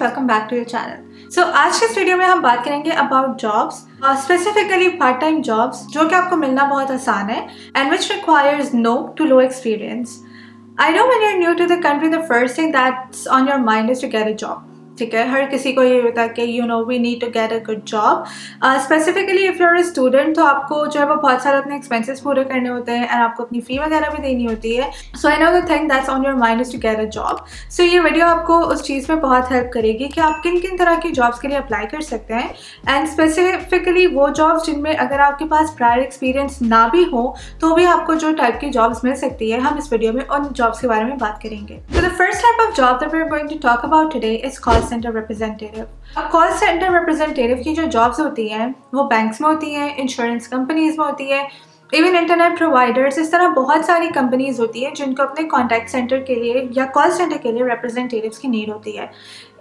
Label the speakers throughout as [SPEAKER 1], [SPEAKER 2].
[SPEAKER 1] Welcome back to your channel. So आज के इस वीडियो में हम बात करेंगे about jobs, specifically part time jobs जो कि आपको मिलना बहुत आसान है and which requires no to low experience. I know when you are new to the country the first thing that's on your mind is to get a job. ठीक है, हर किसी को ये होता है कि you know we need to get a good job. Specifically if you are a student तो आपको जो है वो बहुत सारे अपने एक्सपेंसेस पूरे करने होते हैं एंड आपको अपनी फ़ी वगैरह भी देनी होती है। So I know the thing that's on your mind is to get a job. So ये वीडियो आपको उस चीज़ में बहुत हेल्प करेगी कि आप किन किन तरह की जॉब्स के लिए अप्लाई कर सकते हैं एंड स्पेसिफिकली वो जॉब्स जिनमें अगर आपके पास प्रायर एक्सपीरियंस ना भी हो तो भी आपको जो टाइप की जॉब्स मिल सकती है, हम इस वीडियो में उन जॉब्स के बारे में बात करेंगे। So the first type of job that we are going to talk about today is call center representative। अब कॉल सेंटर रिप्रेजेंटेटिव की जो जॉब्स होती हैं वो बैंक्स में होती हैं, इंश्योरेंस कंपनीज में होती है, इवन इंटरनेट प्रोवाइडर्स, इस तरह बहुत सारी कंपनीज होती है जिनको अपने कॉन्टैक्ट सेंटर के लिए या कॉल सेंटर के लिए रिप्रेजेंटेटिव्स की नीड होती है।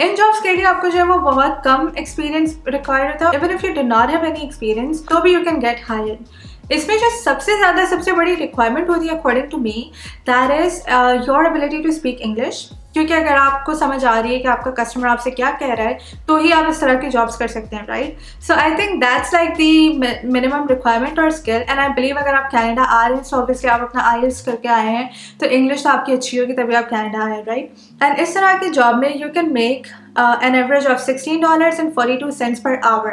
[SPEAKER 1] इन जॉब्स के लिए आपको जो है वो बहुत कम एक्सपीरियंस रिक्वायर्ड होता है। Even if you do not have any experience तो भी यू कैन गेट हायर्ड। इसमें जो सबसे बड़ी रिक्वायरमेंट होती है according to me that is your ability to speak English, क्योंकि अगर आपको समझ आ रही है कि आपका कस्टमर आपसे क्या कह रहा है तो ही आप इस तरह की जॉब्स कर सकते हैं, right. So I think that's like the minimum requirement और स्किल एंड आई बिलीव अगर आप कनाडा आ रहे हैं तो ऑब्वियसली आप अपना IELTS करके आए हैं तो इंग्लिश तो आपकी अच्छी होगी तभी आप कनाडा आए, राइट। एंड इस तरह की जॉब में you can make an average of $16.42 per hour.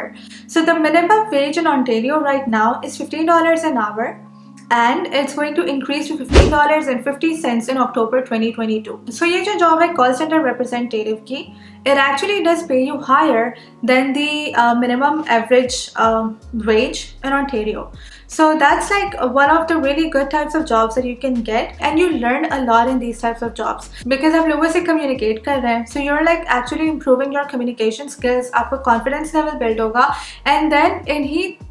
[SPEAKER 1] So the minimum wage in Ontario right now is $15 an hour. And it's going to increase to $15.50 in October 2022. So ये जो job है call centre representative की, it actually does pay you higher than the minimum average wage in Ontario. So that's like one of the really good types of jobs that you can get and you learn a lot in these types of jobs because आप लोगों से communicate कर रहे हैं, so you're like actually improving your communication skills, आपका confidence level build होगा and then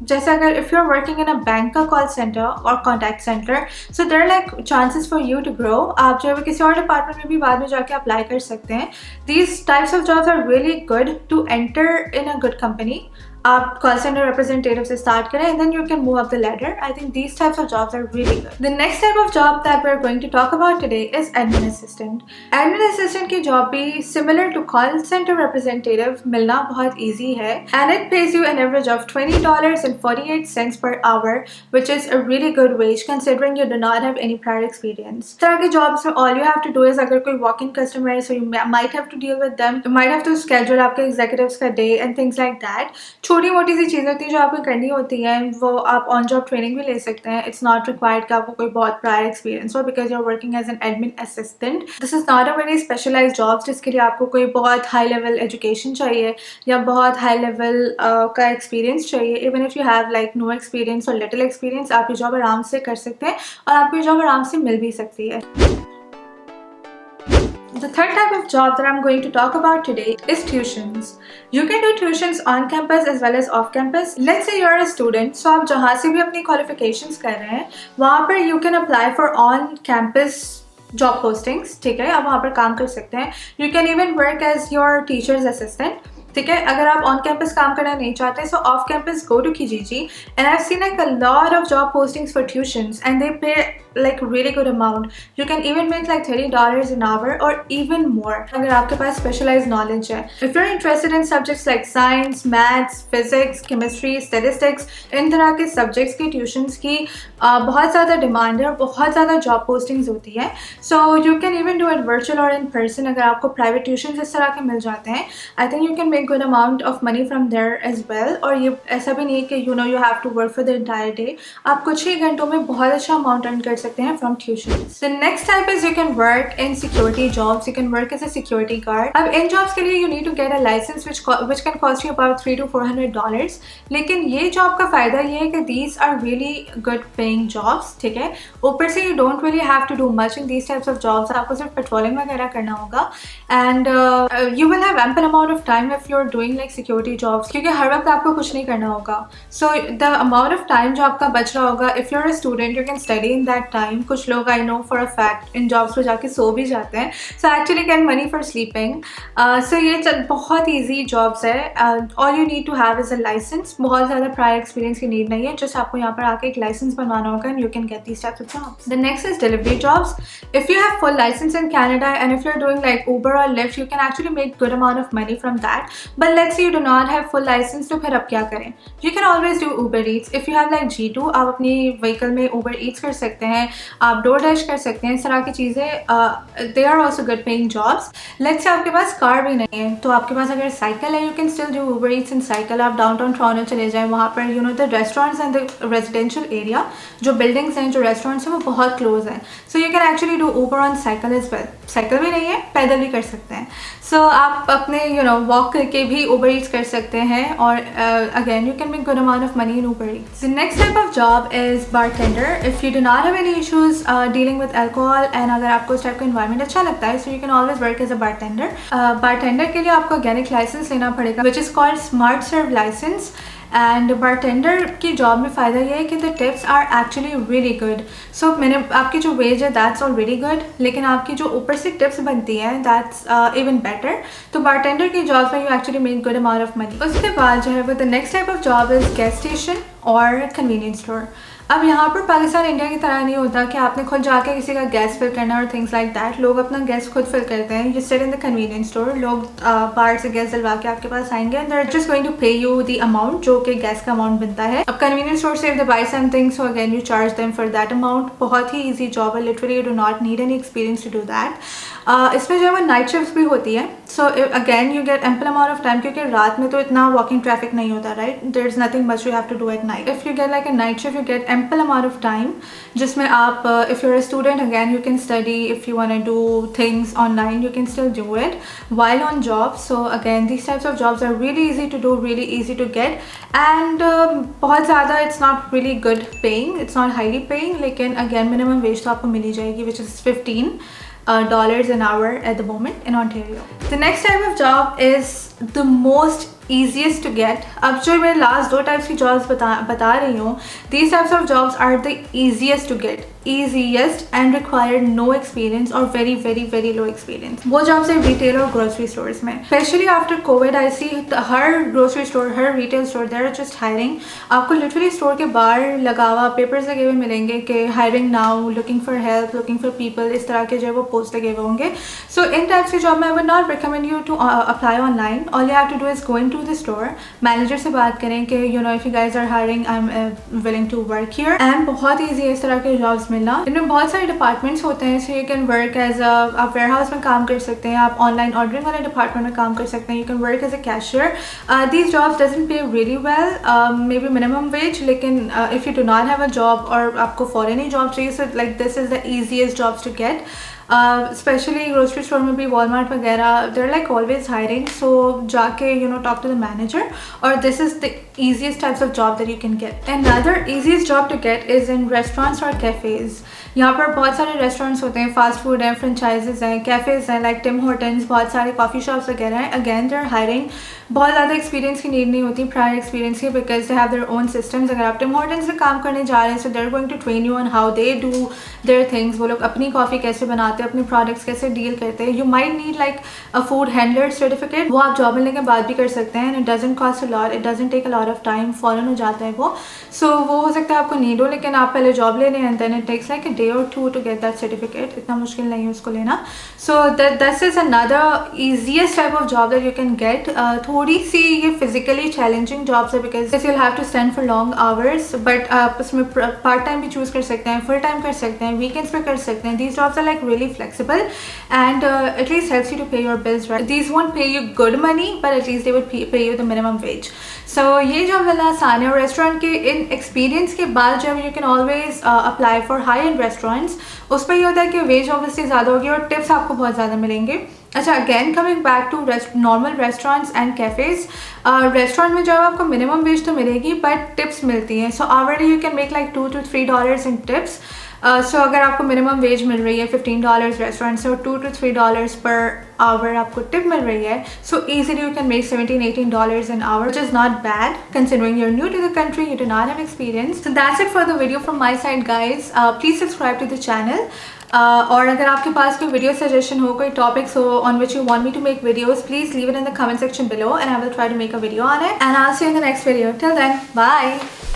[SPEAKER 1] जैसे अगर if you're working in a bank का call center or contact center, so there are like chances for you to grow। आप जो है किसी और department में भी बाद में जाके apply कर सकते हैं। These types of jobs are really good to enter in a good company। आप कॉल सेंटर रिप्रेजेंटेटिव से स्टार्ट करें and then you can move up the ladder। I think these types of jobs are really good। The next type of job that we're going to talk about today is admin assistant। Admin assistant की job भी similar to call center representative मिलना बहुत easy है and it pays you an average of $20.48 per hour, which is a really good wage considering you do not have any prior experience। इस तरह की jobs में all you have to do is अगर कोई walk-in customer है so you might have to deal with them, you might have to schedule आपके executives का day and things like that। छोटी मोटी सी चीज़ें होती हैं जो आपको करनी होती हैं, वो आप ऑन जॉब ट्रेनिंग भी ले सकते हैं। इट्स नॉट रिक्वायर्ड कि आपको कोई बहुत प्रायर एक्सपीरियंस हो because you are working as an admin assistant. This is not a very specialize job जिसके लिए आपको कोई बहुत हाई लेवल एजुकेशन चाहिए या बहुत हाई लेवल का एक्सपीरियंस चाहिए। Even if you have like no experience और लिटिल एक्सपीरियंस, आप ये जॉब आराम से कर सकते हैं और आपको ये जॉब आराम से मिल भी सकती है। The third type of job that I'm going to talk about today is tuitions. You can do tuitions on campus as well as off campus. Let's say you're a student, so आप जहाँ से भी अपनी qualifications कर रहे हैं वहाँ पर you can apply for on campus job postings। ठीक है, आप वहाँ पर काम कर सकते हैं। You can even work as your teacher's assistant। ठीक है, अगर आप ऑन कैंपस काम करना नहीं चाहते so off campus go to Kijiji and I've seen like a lot of job postings for tuitions and they pay like really good amount। You can even make like $30 an hour or even more अगर आपके पास specialized knowledge है। If you're interested in subjects like science, maths, physics, chemistry, statistics, इन तरह के subjects की tuitions की बहुत ज़्यादा demand है और बहुत ज़्यादा job postings होती है। So you can even do it virtual or in person। अगर आपको private tuitions इस तरह के मिल जाते हैं I think you can make good amount of money from there as well। और ये ऐसा भी नहीं कि you know you have to work for the entire day, आप कुछ ही घंटों में बहुत अच्छा amount earn कर सकते हैं from tuitions। The next type is you can work in security jobs। You can work as a security guard। अब इन jobs के लिए you need to get a license which can cost you about $300 to $400। लेकिन ये job का फ़ायदा ये है कि these are really good paying jobs। ठीक है, ऊपर से you don't really have to do much in these types of jobs। आपको सिर्फ पेट्रोलिंग वगैरह करना होगा and you will have ample amount of time if you're doing like security jobs, क्योंकि हर वक्त आपको कुछ नहीं करना होगा। So the amount of time जो आपका बच रहा होगा if you're a student you can study in that time. कुछ लोग I know for a fact in jobs पे जाके सो भी जाते हैं. So actually get money for sleeping. So ये बहुत ईजी जॉब्स है. All you need to have is a license. बहुत ज़्यादा प्रायर एक्सपीरियंस की नीड नहीं है. जस्ट आपको यहाँ पर आके एक लाइसेंस बनवाना होगा and you can get these types of jobs. The next is delivery jobs. If you have full license in Canada and if you're doing like Uber or Lyft, you can actually make good amount of money from that. But let's say you do not have full license, तो फिर अब क्या करें? You can always do Uber Eats. If you have like G2, आप अपनी vehicle में Uber Eats कर सकते हैं, आप DoorDash कर सकते हैं. इस तरह की चीज़ें they are also good paying jobs. Let's say आपके पास कार भी नहीं है, तो आपके पास अगर साइकिल है, you can still do Uber Eats in cycle. आप डाउनटाउन टोरंटो चले जाएं, वहाँ पर you know the restaurants and the residential area, जो buildings हैं, जो restaurants हैं, वो बहुत close हैं. So you can actually do Uber on cycle as well. Cycle भी नहीं है, पैदल भी कर सकते हैं. So आप अपने वॉक करके भी Uber Eats कर सकते हैं और again you can make good amount of money in Uber Eats. The next type of job is bartender. If you do not have any issues dealing with alcohol and अगर आपको इस type का environment अच्छा लगता है, so you can always work as a bartender. Bartender के लिए आपको again एक license लेना पड़ेगा which is called Smart Serve license. And bartender की जॉब में फ़ायदा ये है कि the tips are actually really good. So मैंने आपकी जो वेज है दैट्स ऑलरेडी गुड, लेकिन आपकी जो ऊपर से टिप्स बनती हैं दैट्स इवन बेटर. तो बारटेंडर की जॉब में you actually make good amount of money. उसके बाद जो है वो the next type of job is gas station और कन्वीनियंस स्टोर. अब यहाँ पर पाकिस्तान इंडिया की तरह नहीं होता कि आपने खुद जाके किसी का गैस फिल करना और थिंग्स लाइक दैट. लोग अपना गैस खुद फिल करते हैं. You sit in the convenience store. लोग बाहर से गैस दिलवा के आपके पास आएंगे and they are just going to pay you the amount जो कि गैस का अमाउंट बनता है. अब कन्वीनियंस स्टोर से if they buy something, so again you charge them for that amount. बहुत ही ईजी जॉब है. Literally you do not need any experience to do that. इसमें जो है वो नाइट शिफ्ट भी होती है. So again you get ample amount of time, क्योंकि रात में तो इतना वॉकिंग ट्रैफिक नहीं होता, right. There is nothing much you have to do at night. If you get like a night shift, you get ample amount of time जिसमें आप if you are a student, again you can study. If you want to do things online, you can still do it while on job. So again these types of jobs are really easy to do, really easy to get and बहुत ज़्यादा it's not really good paying, it's not highly paying, लेकिन again minimum wage तो आपको मिल ही जाएगी which is $15 an hour at the moment in Ontario. The next type of job is the most easiest to get. अब जो मैं last दो types की jobs बता रही हूँ, these types of jobs are the easiest to get, easiest and require no experience or very very very low experience. वो jobs है रिटेल और ग्रोसरी स्टोर्स में. Specially after covid I see हर grocery store, हर retail store there are just hiring. आपको literally store के बाहर लगा हुआ पेपर्स लगे हुए मिलेंगे कि hiring now, looking for help, looking for people. इस तरह के जो है वो पोस्ट लगे हुए होंगे. सो इन टाइप्स की जॉब में I would not recommend you to apply online. All you have to do is go in to the store, manager से बात करें कि you know if you guys are hiring, I am willing to work here. And बहुत easy है इस तरह के jobs मिलना. इनमें बहुत सारे डिपार्टमेंट्स होते हैं. So you can work as आप वेयर हाउस में काम कर सकते हैं, आप ऑनलाइन ऑर्डरिंग वाले डिपार्टमेंट में काम कर सकते हैं. You can work as a cashier. These jobs doesn't pay really well, maybe minimum wage, लेकिन if you do not have a job और आपको फॉरन ही जॉब चाहिए, so like this is the easiest jobs to get. Specially grocery store में भी, Walmart वगैरह, there like always hiring. So जाके you know talk to the manager, और this is the easiest types of job that you can get. Another easiest job to get is in restaurants or cafes. यहाँ पर बहुत सारे restaurants होते हैं, fast food हैं, franchises हैं, cafes हैं लाइक टिम हॉर्टन्स, बहुत सारे कॉफ़ी शॉप्स वगैरह हैं. Again they're hiring. बहुत ज़्यादा एक्सपीरियंस की नीड नहीं होती, प्रायर एक्सपीरियंस की, because they have their own systems. अगर आप टिम हॉर्टन्स में काम करने जा रहे हैं, so they're going to train you on how they do their things. वो लोग अपनी कॉफ़ी कैसे बनाते हैं, अपने प्रोडक्ट्स कैसे डील करते हैं. You might need like a food handler certificate. वो आप जॉब मिलने के बाद भी कर सकते हैं. And it doesn't cost a lot, it doesn't take a lot of time, फ़ौरन हो जाता है वो. सो वो हो सकता है आपको नीड हो, लेकिन आप पहले जॉब ले लें and then it takes like a day और two to get that certificate. इतना मुश्किल नहीं है उसको लेना. So this is another easiest type of job that you can get. थोड़ी सी ये फिजिकली चैलेंजिंग जॉब्स है because you will have to stand for long hours, but आप उसमें पार्ट टाइम भी चूज़ कर सकते हैं, फुल टाइम कर सकते हैं, वीकेंड्स पे कर सकते हैं. These jobs are like really flexible and at least helps you to pay your bills, right. These won't pay you good money, but at least they would pay you the minimum wage. So ये job मिलना आसान है. और restaurant के in experience के बाद जब you can always apply for high and restaurants, उस पर यह होता है कि वेज ऑब्वियसली ज़्यादा होगी और टिप्स आपको बहुत ज़्यादा मिलेंगे. अच्छा, again coming back to normal restaurants and cafes. Restaurant में जो है आपको मिनिमम वेज तो मिलेगी बट टिप्स मिलती हैं. So hourly you can make like $2 to $3 in tips. So अगर आपको मिनिमम वेज मिल रही है $15 रेस्टोरेंट से और $2 to $3 पर आवर आपको टिप मिल रही है, सो easily you can make $17-18 an hour, which is not bad considering you're new to the country, you do not have experience. So that's it for the video from my side, guys. Please subscribe to the channel. और अगर आपके पास कोई video suggestion हो, कोई topics हो on which you want me to make videos, please leave it in the comment section below and I will try to make a video on it. And I'll see you in the next video. Till then, bye.